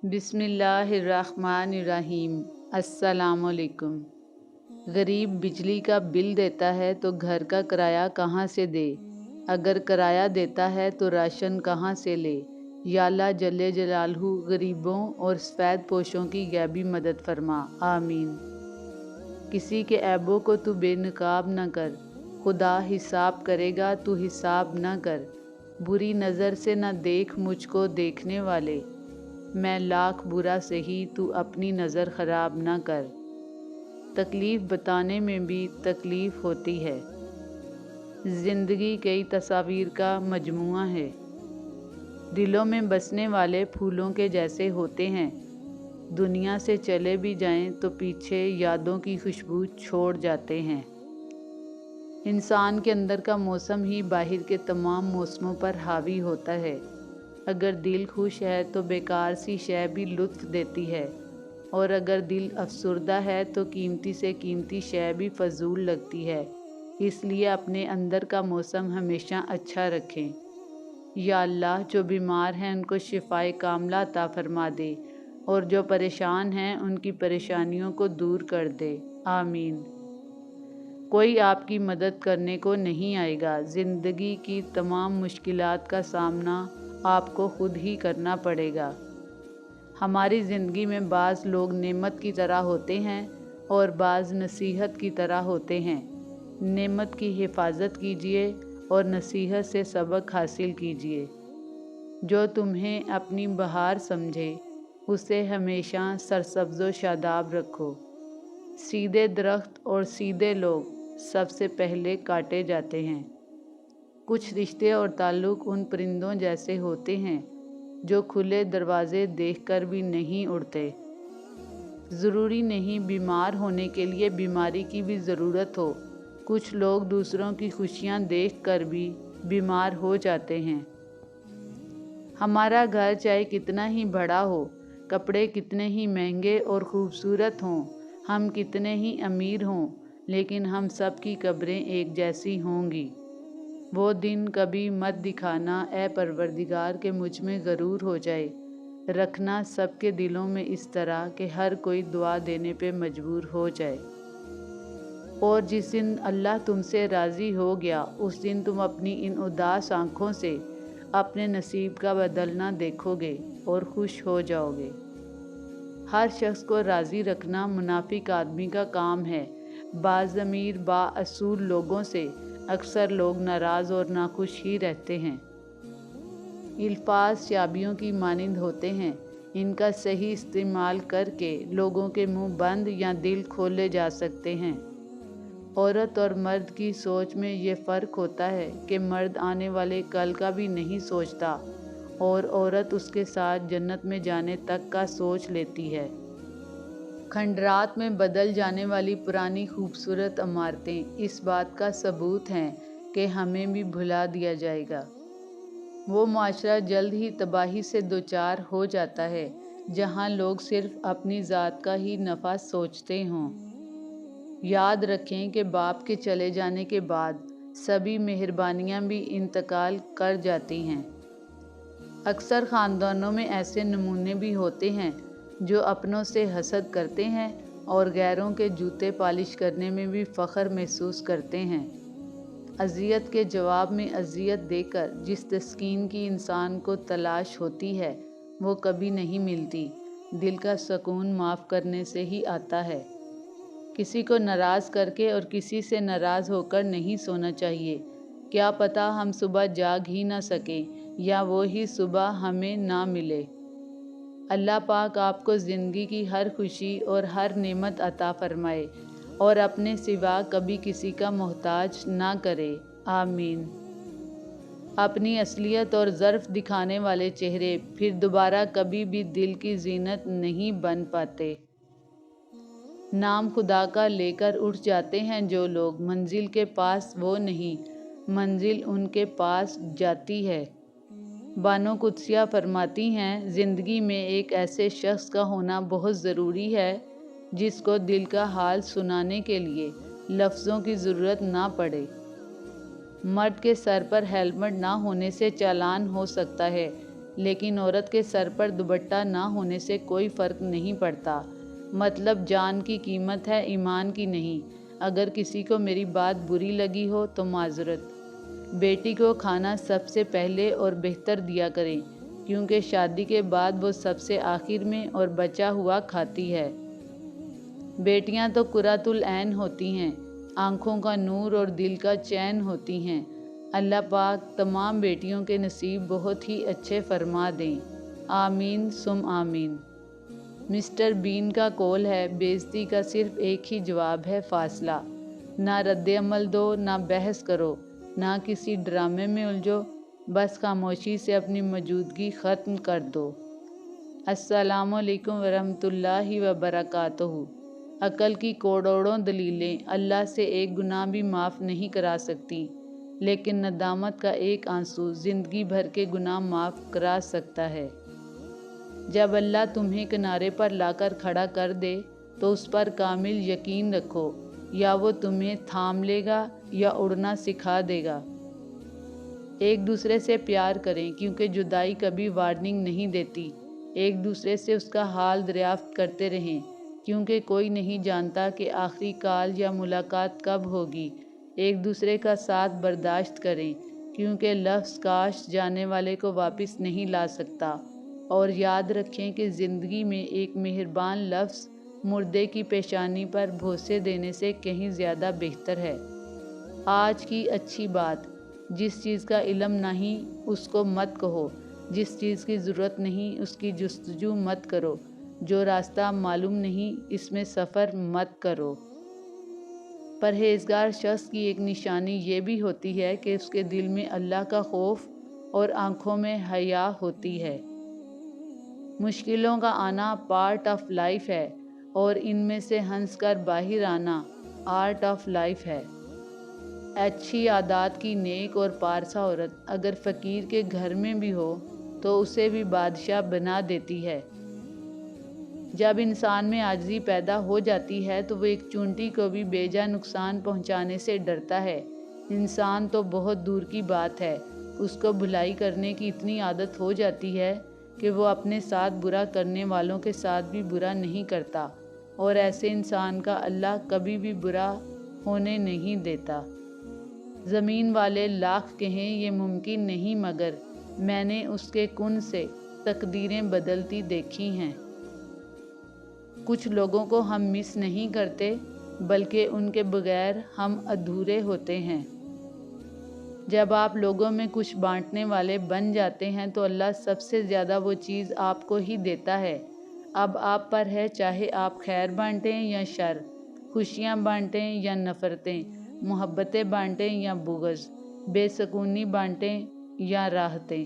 بسم اللہ الرحمن الرحیم۔ السلام علیکم۔ غریب بجلی کا بل دیتا ہے تو گھر کا کرایہ کہاں سے دے؟ اگر کرایہ دیتا ہے تو راشن کہاں سے لے؟ یا اللہ جل جلالہ غریبوں اور سفید پوشوں کی غیبی مدد فرما، آمین۔ کسی کے عیبوں کو تو بے نقاب نہ کر، خدا حساب کرے گا تو حساب نہ کر۔ بری نظر سے نہ دیکھ مجھ کو دیکھنے والے، میں لاکھ برا سہی تو اپنی نظر خراب نہ کر۔ تکلیف بتانے میں بھی تکلیف ہوتی ہے۔ زندگی کئی تصاویر کا مجموعہ ہے۔ دلوں میں بسنے والے پھولوں کے جیسے ہوتے ہیں، دنیا سے چلے بھی جائیں تو پیچھے یادوں کی خوشبو چھوڑ جاتے ہیں۔ انسان کے اندر کا موسم ہی باہر کے تمام موسموں پر حاوی ہوتا ہے۔ اگر دل خوش ہے تو بیکار سی شے بھی لطف دیتی ہے، اور اگر دل افسردہ ہے تو قیمتی سے قیمتی شے بھی فضول لگتی ہے۔ اس لیے اپنے اندر کا موسم ہمیشہ اچھا رکھیں۔ یا اللہ جو بیمار ہیں ان کو شفائے کاملہ عطا فرما دے، اور جو پریشان ہیں ان کی پریشانیوں کو دور کر دے، آمین۔ کوئی آپ کی مدد کرنے کو نہیں آئے گا۔ زندگی کی تمام مشکلات کا سامنا آپ کو خود ہی کرنا پڑے گا۔ ہماری زندگی میں بعض لوگ نعمت کی طرح ہوتے ہیں اور بعض نصیحت کی طرح ہوتے ہیں۔ نعمت کی حفاظت کیجیے اور نصیحت سے سبق حاصل کیجیے۔ جو تمہیں اپنی بہار سمجھے اسے ہمیشہ سرسبز و شاداب رکھو۔ سیدھے درخت اور سیدھے لوگ سب سے پہلے کاٹے جاتے ہیں۔ کچھ رشتے اور تعلق ان پرندوں جیسے ہوتے ہیں جو کھلے دروازے دیکھ کر بھی نہیں اڑتے۔ ضروری نہیں بیمار ہونے کے لیے بیماری کی بھی ضرورت ہو۔ کچھ لوگ دوسروں کی خوشیاں دیکھ کر بھی بیمار ہو جاتے ہیں۔ ہمارا گھر چاہے کتنا ہی بڑا ہو، کپڑے کتنے ہی مہنگے اور خوبصورت ہوں، ہم کتنے ہی امیر ہوں، لیکن ہم سب کی قبریں ایک جیسی ہوں گی۔ وہ دن کبھی مت دکھانا اے پروردگار کہ مجھ میں غرور ہو جائے۔ رکھنا سب کے دلوں میں اس طرح کہ ہر کوئی دعا دینے پہ مجبور ہو جائے۔ اور جس دن اللہ تم سے راضی ہو گیا اس دن تم اپنی ان اداس آنکھوں سے اپنے نصیب کا بدلنا دیکھو گے اور خوش ہو جاؤ گے۔ ہر شخص کو راضی رکھنا منافق آدمی کا کام ہے۔ باضمیر با اصول لوگوں سے اکثر لوگ ناراض اور ناخوش ہی رہتے ہیں۔ الفاظ چابیوں کی مانند ہوتے ہیں، ان کا صحیح استعمال کر کے لوگوں کے منہ بند یا دل کھولے جا سکتے ہیں۔ عورت اور مرد کی سوچ میں یہ فرق ہوتا ہے کہ مرد آنے والے کل کا بھی نہیں سوچتا اور عورت اس کے ساتھ جنت میں جانے تک کا سوچ لیتی ہے۔ کھنڈرات میں بدل جانے والی پرانی خوبصورت عمارتیں اس بات کا ثبوت ہیں کہ ہمیں بھی بھلا دیا جائے گا۔ وہ معاشرہ جلد ہی تباہی سے دوچار ہو جاتا ہے جہاں لوگ صرف اپنی ذات کا ہی نفع سوچتے ہوں۔ یاد رکھیں کہ باپ کے چلے جانے کے بعد سبھی مہربانیاں بھی انتقال کر جاتی ہیں۔ اکثر خاندانوں میں ایسے نمونے بھی ہوتے ہیں جو اپنوں سے حسد کرتے ہیں اور غیروں کے جوتے پالش کرنے میں بھی فخر محسوس کرتے ہیں۔ اذیت کے جواب میں اذیت دے کر جس تسکین کی انسان کو تلاش ہوتی ہے وہ کبھی نہیں ملتی۔ دل کا سکون معاف کرنے سے ہی آتا ہے۔ کسی کو ناراض کر کے اور کسی سے ناراض ہو کر نہیں سونا چاہیے۔ کیا پتہ ہم صبح جاگ ہی نہ سکیں یا وہی صبح ہمیں نہ ملے۔ اللہ پاک آپ کو زندگی کی ہر خوشی اور ہر نعمت عطا فرمائے اور اپنے سوا کبھی کسی کا محتاج نہ کرے، آمین۔ اپنی اصلیت اور ظرف دکھانے والے چہرے پھر دوبارہ کبھی بھی دل کی زینت نہیں بن پاتے۔ نام خدا کا لے کر اٹھ جاتے ہیں جو لوگ، منزل کے پاس وہ نہیں، منزل ان کے پاس جاتی ہے۔ بانو قدسیہ فرماتی ہیں، زندگی میں ایک ایسے شخص کا ہونا بہت ضروری ہے جس کو دل کا حال سنانے کے لیے لفظوں کی ضرورت نہ پڑے۔ مرد کے سر پر ہیلمٹ نہ ہونے سے چالان ہو سکتا ہے لیکن عورت کے سر پر دوپٹہ نہ ہونے سے کوئی فرق نہیں پڑتا۔ مطلب جان کی قیمت ہے، ایمان کی نہیں۔ اگر کسی کو میری بات بری لگی ہو تو معذرت۔ بیٹی کو کھانا سب سے پہلے اور بہتر دیا کریں، کیونکہ شادی کے بعد وہ سب سے آخر میں اور بچا ہوا کھاتی ہے۔ بیٹیاں تو قرۃ العین ہوتی ہیں، آنکھوں کا نور اور دل کا چین ہوتی ہیں۔ اللہ پاک تمام بیٹیوں کے نصیب بہت ہی اچھے فرما دیں، آمین ثم آمین۔ مسٹر بین کا قول ہے، بے عزتی کا صرف ایک ہی جواب ہے، فاصلہ۔ نہ رد عمل دو، نہ بحث کرو، نہ کسی ڈرامے میں الجھو، بس خاموشی سے اپنی موجودگی ختم کر دو۔ السلام علیکم ورحمۃ اللہ وبرکاتہ۔ عقل کی کروڑوں دلیلیں اللہ سے ایک گناہ بھی معاف نہیں کرا سکتی، لیکن ندامت کا ایک آنسو زندگی بھر کے گناہ معاف کرا سکتا ہے۔ جب اللہ تمہیں کنارے پر لا کر کھڑا کر دے تو اس پر کامل یقین رکھو، یا وہ تمہیں تھام لے گا یا اڑنا سکھا دے گا۔ ایک دوسرے سے پیار کریں، کیونکہ جدائی کبھی وارننگ نہیں دیتی۔ ایک دوسرے سے اس کا حال دریافت کرتے رہیں، کیونکہ کوئی نہیں جانتا کہ آخری کال یا ملاقات کب ہوگی۔ ایک دوسرے کا ساتھ برداشت کریں، کیونکہ لفظ کاش جانے والے کو واپس نہیں لا سکتا۔ اور یاد رکھیں کہ زندگی میں ایک مہربان لفظ مردے کی پیشانی پر بوسے دینے سے کہیں زیادہ بہتر ہے۔ آج کی اچھی بات، جس چیز کا علم نہیں اس کو مت کہو، جس چیز کی ضرورت نہیں اس کی جستجو مت کرو، جو راستہ معلوم نہیں اس میں سفر مت کرو۔ پرہیزگار شخص کی ایک نشانی یہ بھی ہوتی ہے کہ اس کے دل میں اللہ کا خوف اور آنکھوں میں حیا ہوتی ہے۔ مشکلوں کا آنا پارٹ آف لائف ہے، اور ان میں سے ہنس کر باہر آنا آرٹ آف لائف ہے۔ اچھی عادات کی نیک اور پارسا عورت اگر فقیر کے گھر میں بھی ہو تو اسے بھی بادشاہ بنا دیتی ہے۔ جب انسان میں عاجزی پیدا ہو جاتی ہے تو وہ ایک چونٹی کو بھی بے جا نقصان پہنچانے سے ڈرتا ہے۔ انسان تو بہت دور کی بات ہے، اس کو بھلائی کرنے کی اتنی عادت ہو جاتی ہے کہ وہ اپنے ساتھ برا کرنے والوں کے ساتھ بھی برا نہیں کرتا، اور ایسے انسان کا اللہ کبھی بھی برا ہونے نہیں دیتا۔ زمین والے لاکھ کہیں یہ ممکن نہیں، مگر میں نے اس کے کن سے تقدیریں بدلتی دیکھی ہیں۔ کچھ لوگوں کو ہم مس نہیں کرتے، بلکہ ان کے بغیر ہم ادھورے ہوتے ہیں۔ جب آپ لوگوں میں کچھ بانٹنے والے بن جاتے ہیں تو اللہ سب سے زیادہ وہ چیز آپ کو ہی دیتا ہے۔ اب آپ پر ہے، چاہے آپ خیر بانٹیں یا شر، خوشیاں بانٹیں یا نفرتیں، محبتیں بانٹیں یا بغض، بے سکونی بانٹیں یا راحتیں۔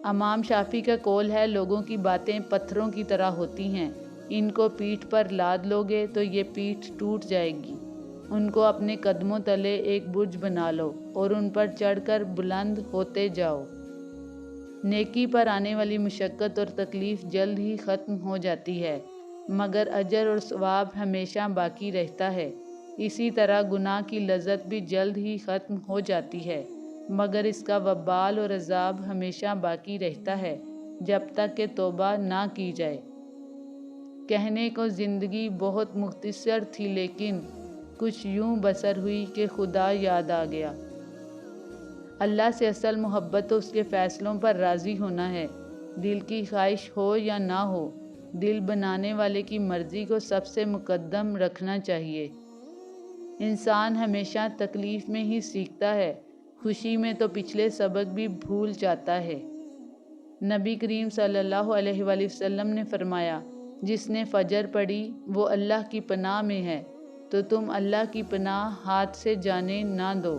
امام شافعی کا قول ہے، لوگوں کی باتیں پتھروں کی طرح ہوتی ہیں، ان کو پیٹھ پر لاد لوگے تو یہ پیٹھ ٹوٹ جائے گی۔ ان کو اپنے قدموں تلے ایک برج بنا لو اور ان پر چڑھ کر بلند ہوتے جاؤ۔ نیکی پر آنے والی مشقت اور تکلیف جلد ہی ختم ہو جاتی ہے، مگر اجر اور ثواب ہمیشہ باقی رہتا ہے۔ اسی طرح گناہ کی لذت بھی جلد ہی ختم ہو جاتی ہے، مگر اس کا وبال اور عذاب ہمیشہ باقی رہتا ہے جب تک کہ توبہ نہ کی جائے۔ کہنے کو زندگی بہت مختصر تھی، لیکن کچھ یوں بسر ہوئی کہ خدا یاد آ گیا۔ اللہ سے اصل محبت تو اس کے فیصلوں پر راضی ہونا ہے، دل کی خواہش ہو یا نہ ہو، دل بنانے والے کی مرضی کو سب سے مقدم رکھنا چاہیے۔ انسان ہمیشہ تکلیف میں ہی سیکھتا ہے، خوشی میں تو پچھلے سبق بھی بھول جاتا ہے۔ نبی کریم صلی اللہ علیہ وآلہ وسلم نے فرمایا، جس نے فجر پڑھی وہ اللہ کی پناہ میں ہے، تو تم اللہ کی پناہ ہاتھ سے جانے نہ دو۔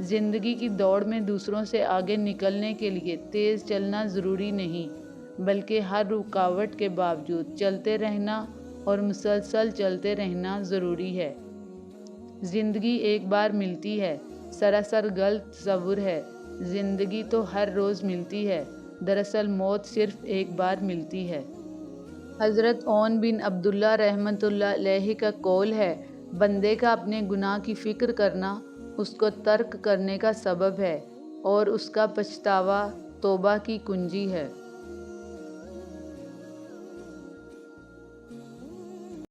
زندگی کی دوڑ میں دوسروں سے آگے نکلنے کے لیے تیز چلنا ضروری نہیں، بلکہ ہر رکاوٹ کے باوجود چلتے رہنا اور مسلسل چلتے رہنا ضروری ہے۔ زندگی ایک بار ملتی ہے، سراسر غلط تصور ہے۔ زندگی تو ہر روز ملتی ہے، دراصل موت صرف ایک بار ملتی ہے۔ حضرت عون بن عبداللہ رحمۃ اللہ علیہ کا قول ہے، بندے کا اپنے گناہ کی فکر کرنا اس کو ترک کرنے کا سبب ہے، اور اس کا پچھتاوا توبہ کی کنجی ہے۔